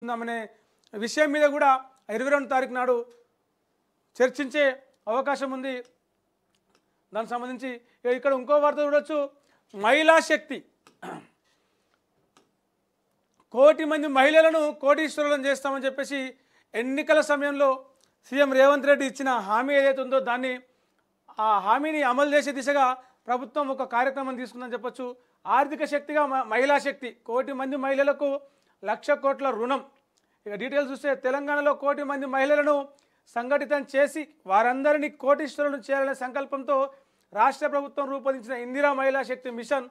అనే విషయం మీద కూడా 22వ తారీఖు నాడు చర్చించే అవకాశం ఉంది. దానికి సంబంధించి ఇక్కడ ఇంకో వార్త చూడొచ్చు. మహిళా శక్తి, కోటి మంది మహిళలను కోటీశ్వరులను చేస్తామని చెప్పేసి ఎన్నికల సమయంలో సీఎం రేవంత్ రెడ్డి ఇచ్చిన హామీ ఏదైతే ఉందో దాన్ని ఆ హామీని అమలు చేసే దిశగా ప్రభుత్వం ఒక కార్యక్రమం తీసుకుందని చెప్పొచ్చు. ఆర్థిక శక్తిగా మహిళా శక్తి, కోటి మంది మహిళలకు 1,00,000 కోట్ల రుణం. ఇక డీటెయిల్స్ చూస్తే తెలంగాణలో కోటి మంది మహిళలను సంఘటితం చేసి వారందరినీ కోటీశ్వరులను చేయాలనే సంకల్పంతో రాష్ట్ర ప్రభుత్వం రూపొందించిన ఇందిరా మహిళా శక్తి మిషన్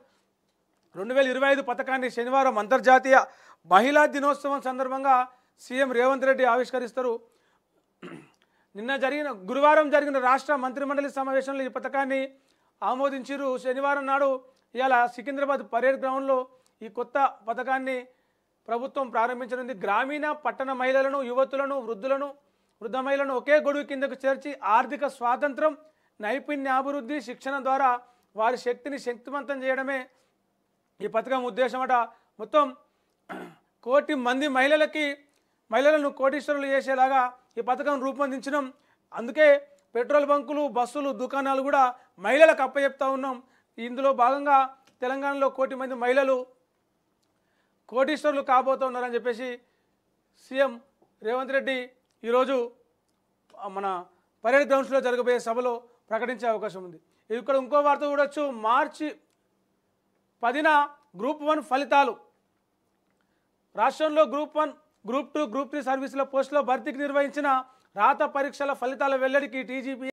2025 పథకాన్ని శనివారం అంతర్జాతీయ మహిళా దినోత్సవం సందర్భంగా సీఎం రేవంత్ రెడ్డి ఆవిష్కరిస్తారు. గురువారం జరిగిన రాష్ట్ర మంత్రిమండలి సమావేశంలో ఈ పథకాన్ని ఆమోదించారు. శనివారం నాడు ఇవాళ సికింద్రాబాద్ పరేడ్ గ్రౌండ్లో ఈ కొత్త పథకాన్ని ప్రభుత్వం ప్రారంభించనుంది. గ్రామీణ పట్టణ మహిళలను, యువతులను, వృద్ధ మహిళలను ఒకే గొడుగు కిందకు చేర్చి ఆర్థిక స్వాతంత్రం, నైపుణ్యాభివృద్ధి, శిక్షణ ద్వారా వారి శక్తిని శక్తివంతం చేయడమే ఈ పథకం ఉద్దేశమట. మొత్తం కోటి మంది మహిళలను కోటీశ్వరులు చేసేలాగా ఈ పథకం రూపొందించడం. అందుకే పెట్రోల్ బంకులు, బస్సులు, దుకాణాలు కూడా మహిళలకు అప్పచెప్తా ఉన్నాం. ఇందులో భాగంగా తెలంగాణలో కోటి మంది మహిళలు కోటీశ్వరులు కాబోతున్నారని చెప్పేసి సీఎం రేవంత్ రెడ్డి ఈరోజు మన పరేడ్ గ్రౌండ్స్లో జరగబోయే సభలో ప్రకటించే అవకాశం ఉంది. ఇక్కడ ఇంకో వార్త చూడొచ్చు. మార్చి 10న గ్రూప్ 1 ఫలితాలు. రాష్ట్రంలో గ్రూప్ 1, గ్రూప్ 2, గ్రూప్ 3 సర్వీసుల పోస్టుల భర్తీకి నిర్వహించిన రాత పరీక్షల ఫలితాల వెల్లడికి టీజీపీ